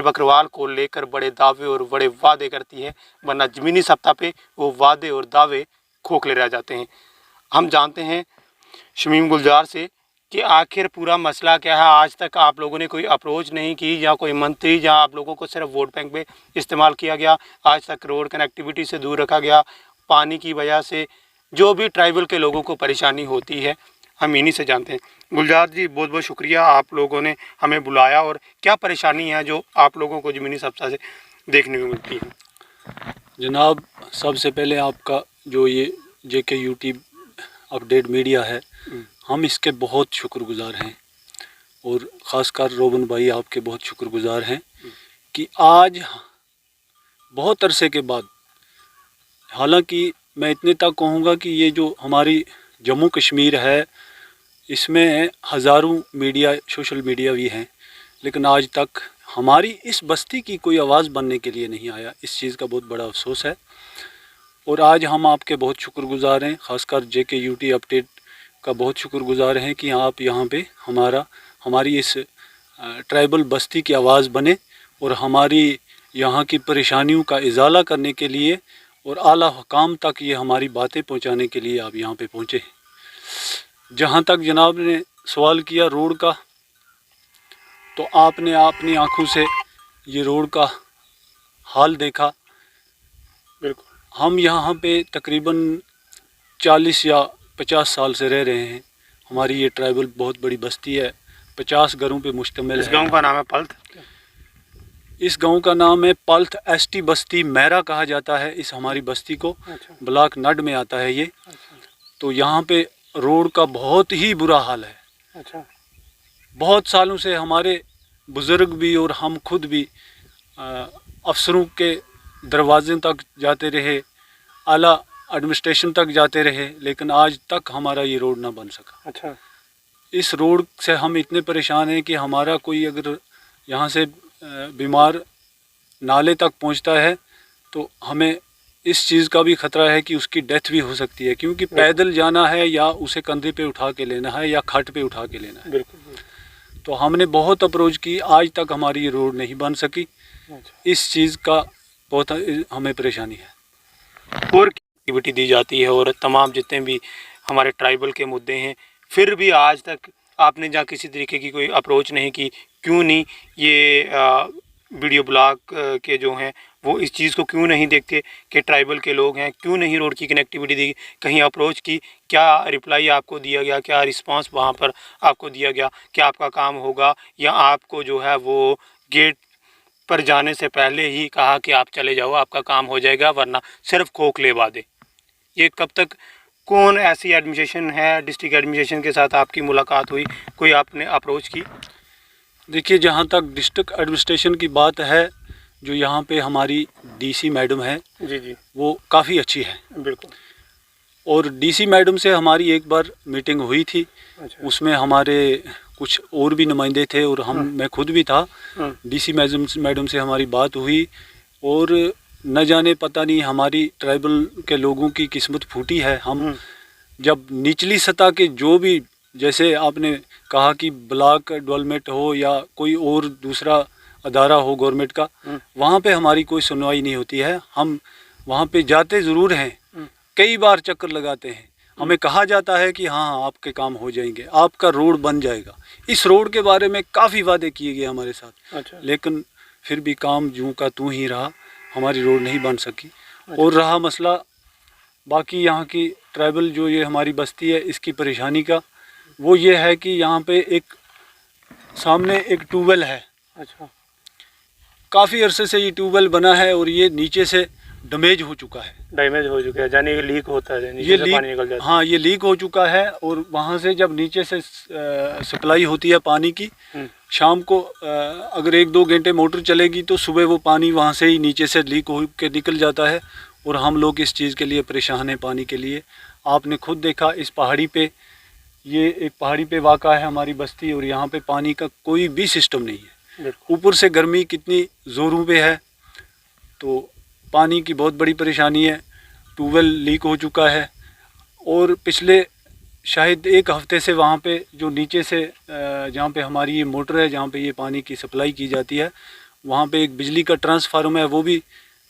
बकरवाल को लेकर बड़े दावे और बड़े वादे करती है, वरना ज़मीनी सतह पे वो वादे और दावे खोखले रह जाते हैं। हम जानते हैं शमीम गुलजार से कि आखिर पूरा मसला क्या है। आज तक आप लोगों ने कोई अप्रोच नहीं की, या कोई मंत्री, या आप लोगों को सिर्फ वोट बैंक पे इस्तेमाल किया गया। आज तक रोड कनेक्टिविटी से दूर रखा गया। पानी की वजह से जो भी ट्राइबल के लोगों को परेशानी होती है, हम इन्हीं से जानते हैं। गुलजार जी, बहुत बहुत शुक्रिया, आप लोगों ने हमें बुलाया। और क्या परेशानी है जो आप लोगों को ज़मीनी सतह से देखने को मिलती है? जनाब, सबसे पहले आपका जो ये JKUT अपडेट मीडिया है, हम इसके बहुत शुक्रगुजार हैं। और ख़ासकर रोबन भाई, आपके बहुत शुक्रगुजार हैं कि आज बहुत अरसे के बाद, हालांकि मैं इतने तक कहूँगा कि ये जो हमारी जम्मू कश्मीर है, इसमें हज़ारों मीडिया, सोशल मीडिया भी हैं, लेकिन आज तक हमारी इस बस्ती की कोई आवाज़ बनने के लिए नहीं आया। इस चीज़ का बहुत बड़ा अफसोस है। और आज हम आपके बहुत शुक्रगुजार हैं, ख़ासकर JKUT अपडेट का बहुत शुक्रगुजार हैं कि आप यहाँ पे हमारी इस ट्राइबल बस्ती की आवाज़ बने और हमारी यहाँ की परेशानियों का इजाला करने के लिए और आला हुकाम तक ये हमारी बातें पहुँचाने के लिए आप यहाँ पे पहुँचे हैं। जहाँ तक जनाब ने सवाल किया रोड का, तो आपने अपनी आँखों से ये रोड का हाल देखा। बिल्कुल, हम यहाँ पे तकरीबन 40 या 50 साल से रह रहे हैं। हमारी ये ट्राइबल बहुत बड़ी बस्ती है, 50 घरों पे मुश्तमिल है। इस गांव का नाम है पल्थ। इस गांव का नाम है पल्थ। ST बस्ती मैरा कहा जाता है इस हमारी बस्ती को। अच्छा। ब्लॉक नड में आता है ये। अच्छा। तो यहाँ पे रोड का बहुत ही बुरा हाल है। अच्छा। बहुत सालों से हमारे बुज़ुर्ग भी और हम खुद भी अफसरों के दरवाजे तक जाते रहे, आला एडमिनिस्ट्रेशन तक जाते रहे, लेकिन आज तक हमारा ये रोड ना बन सका। अच्छा। इस रोड से हम इतने परेशान हैं कि हमारा कोई अगर यहाँ से बीमार नाले तक पहुँचता है तो हमें इस चीज़ का भी ख़तरा है कि उसकी डेथ भी हो सकती है, क्योंकि पैदल जाना है या उसे कंधे पे उठा के लेना है या खट पे उठा के लेना है। बिल्कुल। तो हमने बहुत अप्रोच की, आज तक हमारी ये रोड नहीं बन सकी। इस चीज़ का बहुत हमें परेशानी है। और एक्टिविटी दी जाती है और तमाम जितने भी हमारे ट्राइबल के मुद्दे हैं, फिर भी आज तक आपने जहाँ किसी तरीके की कोई अप्रोच नहीं की। क्यों नहीं ये वीडियो ब्लॉग के जो हैं वो इस चीज़ को क्यों नहीं देखते कि ट्राइबल के लोग हैं? क्यों नहीं रोड की कनेक्टिविटी दी? कहीं अप्रोच की? क्या रिप्लाई आपको दिया गया? क्या रिस्पांस वहाँ पर आपको दिया गया? क्या आपका काम होगा, या आपको जो है वो गेट पर जाने से पहले ही कहा कि आप चले जाओ, आपका काम हो जाएगा, वरना सिर्फ खोखले वादे? ये कब तक, कौन ऐसी एडमिनिस्ट्रेशन है, डिस्ट्रिक्ट एडमिनिस्ट्रेशन के साथ आपकी मुलाकात हुई, कोई आपने अप्रोच की? देखिए, जहाँ तक डिस्ट्रिक्ट एडमिनिस्ट्रेशन की बात है, जो यहाँ पे हमारी DC मैडम है, जी, वो काफ़ी अच्छी है। बिल्कुल। और DC मैडम से हमारी एक बार मीटिंग हुई थी। अच्छा। उसमें हमारे कुछ और भी नुमाइंदे थे और मैं खुद भी था। DC मैडम से हमारी बात हुई और न जाने पता नहीं हमारी ट्राइबल के लोगों की किस्मत फूटी है। हम जब निचली सतह के जो भी, जैसे आपने कहा कि ब्लॉक डेवलपमेंट हो या कोई और दूसरा अदारा हो गवर्नमेंट का, वहाँ पे हमारी कोई सुनवाई नहीं होती है। हम वहाँ पे जाते ज़रूर हैं, कई बार चक्कर लगाते हैं, हमें कहा जाता है कि हाँ आपके काम हो जाएंगे, आपका रोड बन जाएगा। इस रोड के बारे में काफ़ी वादे किए गए हमारे साथ। अच्छा। लेकिन फिर भी काम यूँ का तू ही रहा, हमारी रोड नहीं बन सकी। अच्छा। और रहा मसला बाकी यहाँ की ट्राइबल जो ये हमारी बस्ती है इसकी परेशानी का, वो ये है कि यहाँ पे एक सामने एक ट्यूबवेल है। अच्छा। काफ़ी अरसे से ये ट्यूबवेल बना है और ये नीचे से डैमेज हो चुका है। डैमेज हो चुका है यानी लीक होता है, नीचे से पानी निकल जाता है। हाँ, ये लीक हो चुका है और वहाँ से जब नीचे से सप्लाई होती है पानी की, शाम को अगर 1-2 घंटे मोटर चलेगी तो सुबह वो पानी वहाँ से ही नीचे से लीक हो के निकल जाता है और हम लोग इस चीज़ के लिए परेशान हैं पानी के लिए। आपने खुद देखा इस पहाड़ी पे, ये एक पहाड़ी पे वाक़ा है हमारी बस्ती और यहाँ पे पानी का कोई भी सिस्टम नहीं है। ऊपर से गर्मी कितनी ज़ोरों पे है, तो पानी की बहुत बड़ी परेशानी है। ट्यूबवेल लीक हो चुका है और पिछले शायद 1 हफ़्ते से वहाँ पे जो नीचे से जहाँ पे हमारी ये मोटर है, जहाँ पे ये पानी की सप्लाई की जाती है, वहाँ पे एक बिजली का ट्रांसफार्मर है, वो भी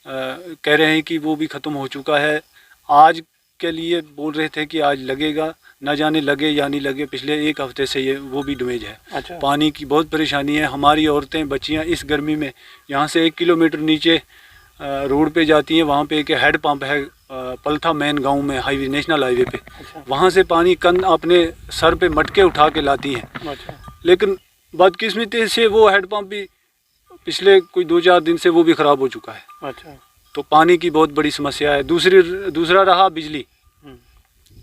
कह रहे हैं कि वो भी ख़त्म हो चुका है। आज के लिए बोल रहे थे कि आज लगेगा, न जाने लगे या नहीं लगे। पिछले एक हफ्ते से ये वो भी डैमेज है। अच्छा। पानी की बहुत परेशानी है। हमारी औरतें बच्चियाँ इस गर्मी में यहाँ से 1 किलोमीटर नीचे रोड पे जाती हैं। वहाँ पे एक हेड पंप है पलथा मेन गांव में, हाईवे नेशनल हाईवे पे। अच्छा। वहाँ से पानी कंद अपने सर पे मटके उठा के लाती हैं। अच्छा। लेकिन बदकिस्मती से वो हेड पंप भी पिछले कोई 2-4 दिन से वो भी ख़राब हो चुका है। अच्छा। तो पानी की बहुत बड़ी समस्या है। दूसरा रहा बिजली।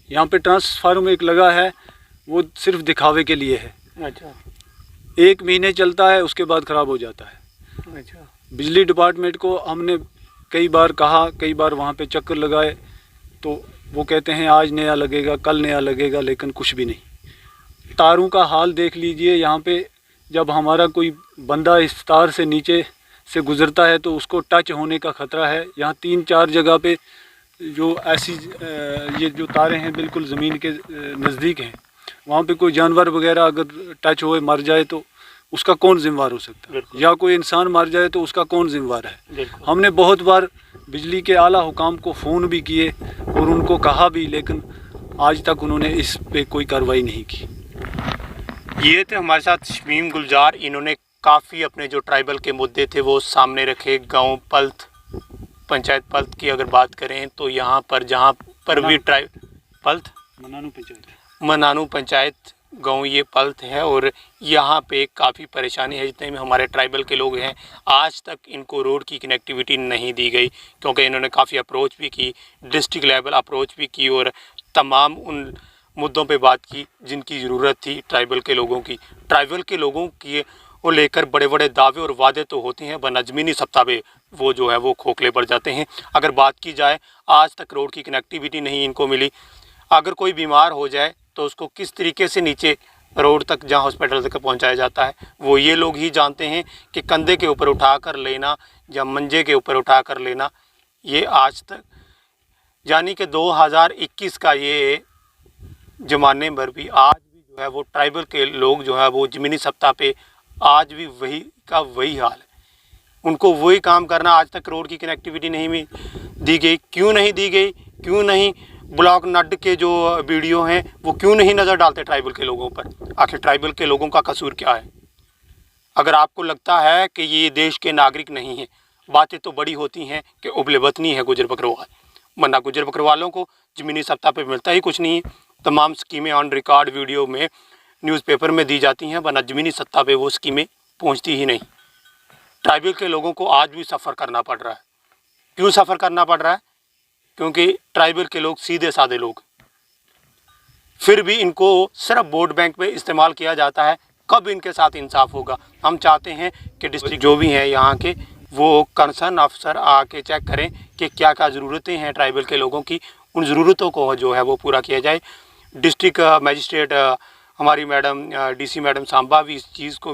यहाँ पे ट्रांसफार्मर एक लगा है, वो सिर्फ दिखावे के लिए है। अच्छा। 1 महीने चलता है, उसके बाद ख़राब हो जाता है। अच्छा। बिजली डिपार्टमेंट को हमने कई बार कहा, कई बार वहाँ पे चक्कर लगाए, तो वो कहते हैं आज नया लगेगा, कल नया लगेगा, लेकिन कुछ भी नहीं। तारों का हाल देख लीजिए। यहाँ पे जब हमारा कोई बंदा इस तार से नीचे से गुज़रता है तो उसको टच होने का ख़तरा है। यहाँ 3-4 जगह पे जो ऐसी ये जो तारें हैं बिल्कुल ज़मीन के नज़दीक हैं। वहाँ पे कोई जानवर वगैरह अगर टच होए मर जाए तो उसका कौन जिम्मेवार हो सकता है, या कोई इंसान मर जाए तो उसका कौन जिम्मेवार है। हमने बहुत बार बिजली के आला हुकाम को फ़ोन भी किए और उनको कहा भी, लेकिन आज तक उन्होंने इस पे कोई कार्रवाई नहीं की। ये थे हमारे साथ शमीम गुलजार। इन्होंने काफ़ी अपने जो ट्राइबल के मुद्दे थे वो सामने रखे। गांव पल्थ, पंचायत पल्थ की अगर बात करें तो यहाँ पर जहाँ पर भी पल्थ मनानू पंचायत गांव ये पल्थ है, और यहाँ पे काफ़ी परेशानी है। जितने भी हमारे ट्राइबल के लोग हैं, आज तक इनको रोड की कनेक्टिविटी नहीं दी गई, क्योंकि इन्होंने काफ़ी अप्रोच भी की, डिस्ट्रिक्ट लेवल अप्रोच भी की, और तमाम उन मुद्दों पे बात की जिनकी ज़रूरत थी ट्राइबल के लोगों की। ट्राइबल के लोगों की वो लेकर बड़े बड़े दावे और वादे तो होते हैं, वरना ज़मीनी सत्ता पे वो जो है वो खोखले पड़ जाते हैं। अगर बात की जाए, आज तक रोड की कनेक्टिविटी नहीं इनको मिली। अगर कोई बीमार हो जाए तो उसको किस तरीके से नीचे रोड तक, जहाँ हॉस्पिटल तक पहुँचाया जाता है, वो ये लोग ही जानते हैं कि कंधे के ऊपर उठा कर लेना या मंजे के ऊपर उठा कर लेना, ये आज तक, यानी कि 2021 का ये ज़माने पर भी आज भी जो है वो ट्राइबल के लोग जो है वो ज़मीनी सत्ता पे आज भी वही का वही हाल है। उनको वही काम करना। आज तक रोड की कनेक्टिविटी नहीं दी गई। क्यों नहीं दी गई? क्यों नहीं ब्लॉक नड के जो वीडियो हैं वो क्यों नहीं नज़र डालते ट्राइबल के लोगों पर? आखिर ट्राइबल के लोगों का कसूर क्या है? अगर आपको लगता है कि ये देश के नागरिक नहीं हैं, बातें तो बड़ी होती हैं कि उबले वतनी है गुजर बकरवाल, वरना गुजर बकरवालों को ज़मीनी सत्ता पे मिलता ही कुछ नहीं है। तमाम स्कीमें ऑन रिकॉर्ड वीडियो में न्यूज़पेपर में दी जाती हैं, वरना ज़मीनी सत्ता पे वो स्कीमें पहुंचती ही नहीं। ट्राइबल के लोगों को आज भी सफ़र करना पड़ रहा है। क्यों सफ़र करना पड़ रहा है? क्योंकि ट्राइबल के लोग सीधे साधे लोग, फिर भी इनको सिर्फ वोट बैंक पे इस्तेमाल किया जाता है। कब इनके साथ इंसाफ होगा? हम चाहते हैं कि डिस्ट्रिक्ट जो भी हैं यहाँ के, वो कंसर्न अफसर आके चेक करें कि क्या क्या ज़रूरतें हैं ट्राइबल के लोगों की, उन ज़रूरतों को जो है वो पूरा किया जाए। डिस्ट्रिक्ट मजिस्ट्रेट हमारी मैडम डीसी मैडम सांबा भी इस चीज़ को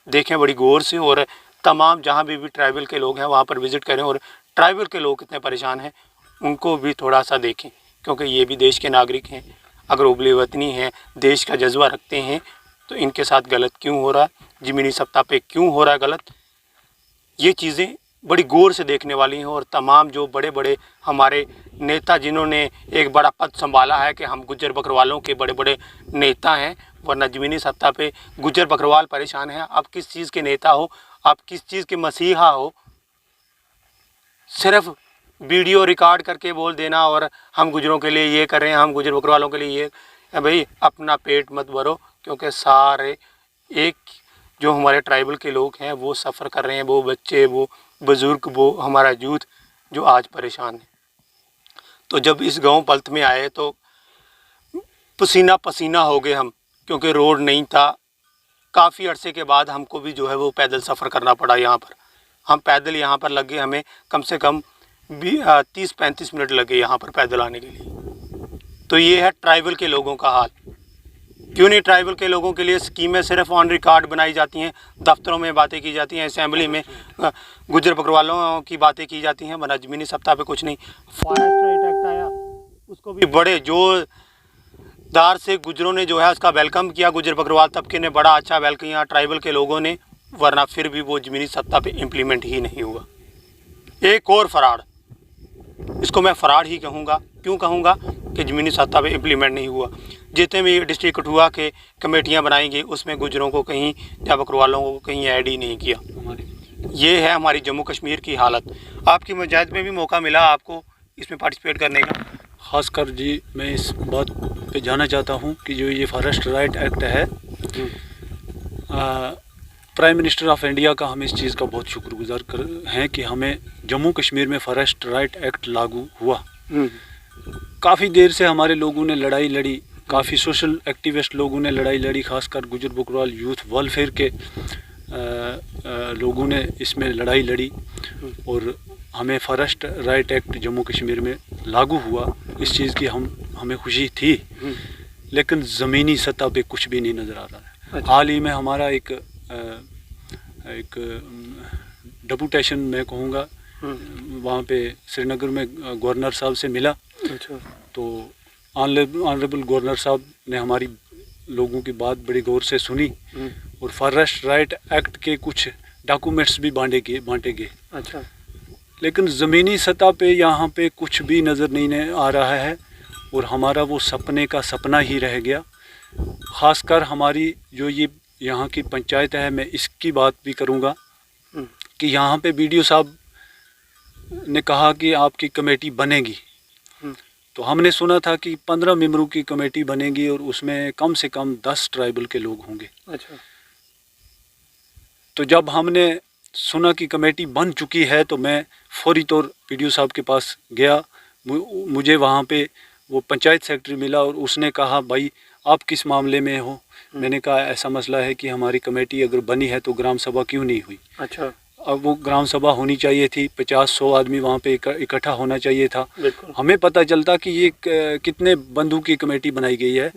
देखें बड़ी गौर से, और तमाम जहाँ भी ट्राइबल के लोग हैं वहाँ पर विज़िट करें, और ट्राइबल के लोग कितने परेशान हैं उनको भी थोड़ा सा देखें, क्योंकि ये भी देश के नागरिक हैं। अगर उबले वतनी हैं, देश का जज्बा रखते हैं, तो इनके साथ गलत क्यों हो रहा है? ज़मीनी सत्ता पे क्यों हो रहा है गलत? ये चीज़ें बड़ी गौर से देखने वाली हैं। और तमाम जो बड़े बड़े हमारे नेता जिन्होंने एक बड़ा पद संभाला है कि हम गुज्जर बकरवालों के बड़े बड़े नेता हैं, वरना ज़मीनी सत्ता पे गुज्जर बकरवाल परेशान हैं। आप किस चीज़ के नेता हो? आप किस चीज़ के मसीहा हो? सिर्फ वीडियो रिकॉर्ड करके बोल देना और हम गुजरों के लिए ये कर रहे हैं, हम गुजर बकरवालों के लिए ये। भाई अपना पेट मत भरो, क्योंकि सारे एक जो हमारे ट्राइबल के लोग हैं वो सफ़र कर रहे हैं, वो बच्चे, वो बुज़ुर्ग, वो हमारा यूथ जो आज परेशान है। तो जब इस गांव पल्थ में आए तो पसीना पसीना हो गए हम, क्योंकि रोड नहीं था। काफ़ी अरसे के बाद हमको भी जो है वो पैदल सफ़र करना पड़ा यहाँ पर। हम पैदल यहाँ पर लगे, हमें कम से कम 30-35 मिनट लगे यहाँ पर पैदल आने के लिए। तो ये है ट्राइबल के लोगों का हाल। क्यों नहीं ट्राइबल के लोगों के लिए स्कीमें सिर्फ ऑन रिकॉर्ड बनाई जाती हैं, दफ्तरों में बातें की जाती हैं, असेंबली में गुजर बकरवालों की बातें की जाती हैं, वरना ज़मीनी सत्ता पे कुछ नहीं। फॉरेस्ट राइट एक्ट आया, उसको भी बड़े जोरदार से गुजरों ने जो है उसका वेलकम किया। गुजर बकरवाल तबके ने बड़ा अच्छा वेलकम किया, ट्राइबल के लोगों ने वरना फिर भी वो ज़मीनी सत्ता पे इम्प्लीमेंट ही नहीं हुआ। एक और फराड, इसको मैं फराड ही कहूँगा। क्यों कहूँगा कि ज़मीनी सत्ता पे इम्प्लीमेंट नहीं हुआ। जितने भी डिस्ट्रिक्ट कठुआ के कमेटियाँ बनाई गई उसमें गुजरों को कहीं या बकरवालों को कहीं ऐड ही नहीं किया। ये है हमारी जम्मू कश्मीर की हालत। आपकी पंचायत में भी मौका मिला आपको इसमें पार्टिसिपेट करने का? ख़ासकर जी मैं इस बात पे जाना चाहता हूँ कि जो ये फॉरेस्ट राइट एक्ट है, प्राइम मिनिस्टर ऑफ इंडिया का हम इस चीज़ का बहुत शुक्रगुजार हैं कि हमें जम्मू कश्मीर में फॉरेस्ट राइट एक्ट लागू हुआ। काफ़ी देर से हमारे लोगों ने लड़ाई लड़ी, काफ़ी सोशल एक्टिविस्ट लोगों ने लड़ाई लड़ी, खासकर गुजर बकरवाल यूथ वेलफेयर के लोगों ने इसमें लड़ाई लड़ी और हमें forest right act Jammu Kashmir में लागू हुआ। इस चीज़ की हमें खुशी थी, लेकिन ज़मीनी सतह पे कुछ भी नहीं नज़र आ रहा है। अच्छा। हाल ही में हमारा एक डेपुटेशन मैं कहूँगा वहाँ पे श्रीनगर में गवर्नर साहब से मिला। अच्छा। तो ऑनरेबल गवर्नर साहब ने हमारी लोगों की बात बड़ी गौर से सुनी और फॉरेस्ट राइट एक्ट के कुछ डॉक्यूमेंट्स भी बांटे गए। अच्छा। लेकिन ज़मीनी सतह पे यहाँ पे कुछ भी नज़र नहीं आ रहा है और हमारा वो सपने का सपना ही रह गया। ख़ासकर हमारी जो ये यहाँ की पंचायत है, मैं इसकी बात भी करूँगा कि यहाँ पे बीडीओ साहब ने कहा कि आपकी कमेटी बनेगी। तो हमने सुना था कि 15 मेंबरों की कमेटी बनेगी और उसमें कम से कम 10 ट्राइबल के लोग होंगे। अच्छा। तो जब हमने सुना कि कमेटी बन चुकी है तो मैं फौरी तौर बीडीओ साहब के पास गया। मुझे वहाँ पे वो पंचायत सेक्रेटरी मिला और उसने कहा भाई आप किस मामले में हो? मैंने कहा ऐसा मसला है कि हमारी कमेटी अगर बनी है तो ग्राम सभा क्यों नहीं हुई? अच्छा। अब वो ग्राम सभा होनी चाहिए थी, 50-100 आदमी वहाँ पे इकट्ठा होना चाहिए था। हमें पता चलता कि ये कितने बंधु की कमेटी बनाई गई है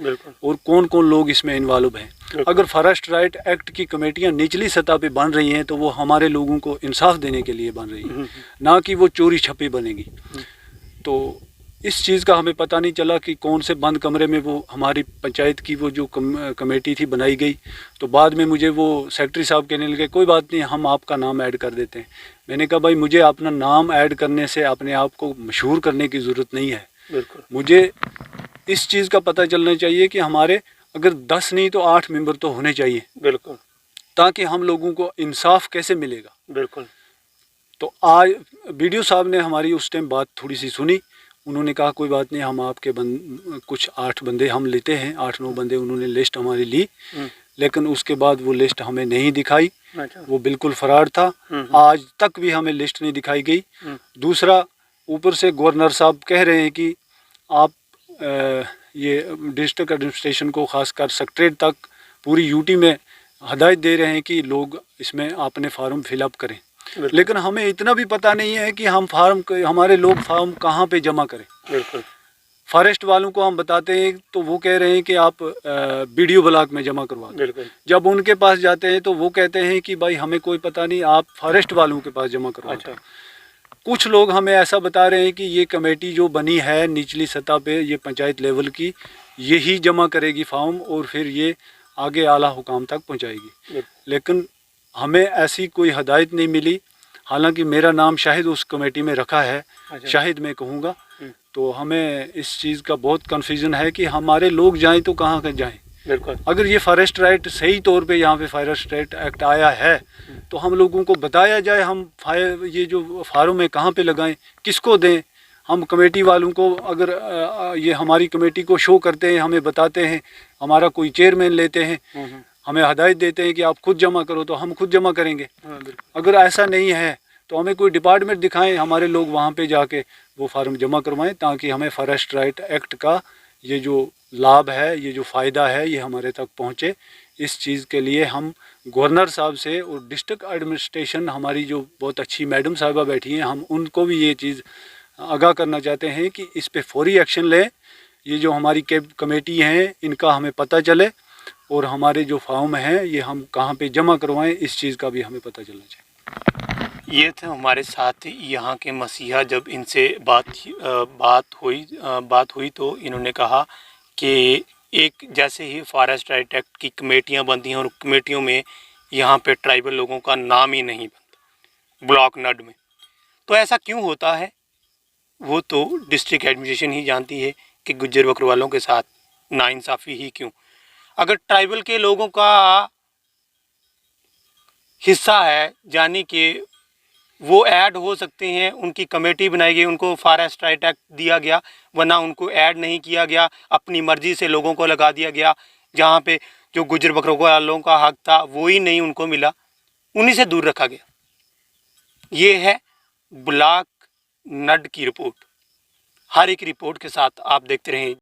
और कौन कौन लोग इसमें इन्वॉल्व हैं। अगर फॉरेस्ट राइट एक्ट की कमेटियाँ निचली सतह पे बन रही हैं तो वो हमारे लोगों को इंसाफ देने के लिए बन रही हैं, ना कि वो चोरी छपी बनेगी। तो इस चीज़ का हमें पता नहीं चला कि कौन से बंद कमरे में वो हमारी पंचायत की वो जो कमेटी थी बनाई गई। तो बाद में मुझे वो सेक्रेटरी साहब कहने लगे कोई बात नहीं, हम आपका नाम ऐड कर देते हैं। मैंने कहा भाई मुझे अपना नाम ऐड करने से अपने आप को मशहूर करने की ज़रूरत नहीं है। मुझे इस चीज़ का पता चलना चाहिए कि हमारे अगर 10 नहीं तो 8 मेंबर तो होने चाहिए। बिल्कुल। ताकि हम लोगों को इंसाफ कैसे मिलेगा। बिल्कुल। तो आज बीडीओ साहब ने हमारी उस टाइम बात थोड़ी सी सुनी। उन्होंने कहा कोई बात नहीं, हम आपके कुछ 8 बंदे हम लेते हैं, 8-9 बंदे उन्होंने लिस्ट हमारी ली। लेकिन उसके बाद वो लिस्ट हमें नहीं दिखाई। अच्छा। वो बिल्कुल फराड था। आज तक भी हमें लिस्ट नहीं दिखाई गई। दूसरा, ऊपर से गवर्नर साहब कह रहे हैं कि आप ये डिस्ट्रिक्ट एडमिनिस्ट्रेशन को खासकर सेक्रेटरीट तक पूरी यूटी में हदायत दे रहे हैं कि लोग इसमें अपने फार्म फिलअप करें। लेकिन हमें इतना भी पता नहीं है कि हमारे लोग फार्म कहाँ पे जमा करें। बिल्कुल। फॉरेस्ट वालों को हम बताते हैं तो वो कह रहे हैं कि आप बीडीओ ब्लॉक में जमा करवा दें। जब उनके पास जाते हैं तो वो कहते हैं कि भाई हमें कोई पता नहीं, आप फॉरेस्ट वालों के पास जमा करवा दें। कुछ लोग हमें ऐसा बता रहे हैं कि ये कमेटी जो बनी है निचली सतह पे, ये पंचायत लेवल की, यही जमा करेगी फॉर्म और फिर ये आगे आला हुकाम तक पहुँचाएगी। लेकिन हमें ऐसी कोई हदायत नहीं मिली। हालांकि मेरा नाम शाहिद उस कमेटी में रखा है। अच्छा। शाहिद मैं कहूँगा। तो हमें इस चीज़ का बहुत कन्फ्यूज़न है कि हमारे लोग जाएं तो कहाँ का जाएं। बिल्कुल। अगर ये फॉरेस्ट राइट सही तौर पे यहाँ पे फॉरेस्ट राइट एक्ट आया है तो हम लोगों को बताया जाए, हम ये जो फार्म है कहाँ पे लगाएं, किसको दें। हम कमेटी वालों को अगर ये हमारी कमेटी को शो करते हैं, हमें बताते हैं, हमारा कोई चेयरमैन लेते हैं, हमें हदायत देते हैं कि आप खुद जमा करो, तो हम खुद जमा करेंगे। अगर ऐसा नहीं है तो हमें कोई डिपार्टमेंट दिखाएं, हमारे लोग वहाँ पे जाके वो फार्म जमा करवाएं, ताकि हमें फॉरेस्ट राइट एक्ट का ये जो लाभ है, ये जो फ़ायदा है, ये हमारे तक पहुँचे। इस चीज़ के लिए हम गवर्नर साहब से और डिस्ट्रिक्ट एडमिनिस्ट्रेशन, हमारी जो बहुत अच्छी मैडम साहिबा बैठी हैं, हम उनको भी ये चीज़ आगाह करना चाहते हैं कि इस पे फौरी एक्शन लें। ये जो हमारी कमेटी हैं इनका हमें पता चले और हमारे जो फॉर्म हैं ये हम कहाँ पे जमा करवाएं, इस चीज़ का भी हमें पता चलना चाहिए। ये थे हमारे साथ यहाँ के मसीहा। जब इनसे बात हुई तो इन्होंने कहा कि एक जैसे ही फॉरेस्ट राइट एक्ट की कमेटियाँ बनती हैं और कमेटियों में यहाँ पे ट्राइबल लोगों का नाम ही नहीं बनता ब्लॉक नड में। तो ऐसा क्यों होता है वो तो डिस्ट्रिक्ट एडमिनिस्ट्रेशन ही जानती है कि गुज्जर बकरवालों के साथ नाइंसाफ़ी ही क्यों। अगर ट्राइबल के लोगों का हिस्सा है यानी कि वो ऐड हो सकते हैं, उनकी कमेटी बनाई गई, उनको फॉरेस्ट राइट एक्ट दिया गया, वरना उनको ऐड नहीं किया गया, अपनी मर्जी से लोगों को लगा दिया गया। जहाँ पे जो गुज्जर बकरवालों का हक था वो ही नहीं उनको मिला, उन्हीं से दूर रखा गया। ये है ब्लॉक नड की रिपोर्ट। हर एक रिपोर्ट के साथ आप देखते रहें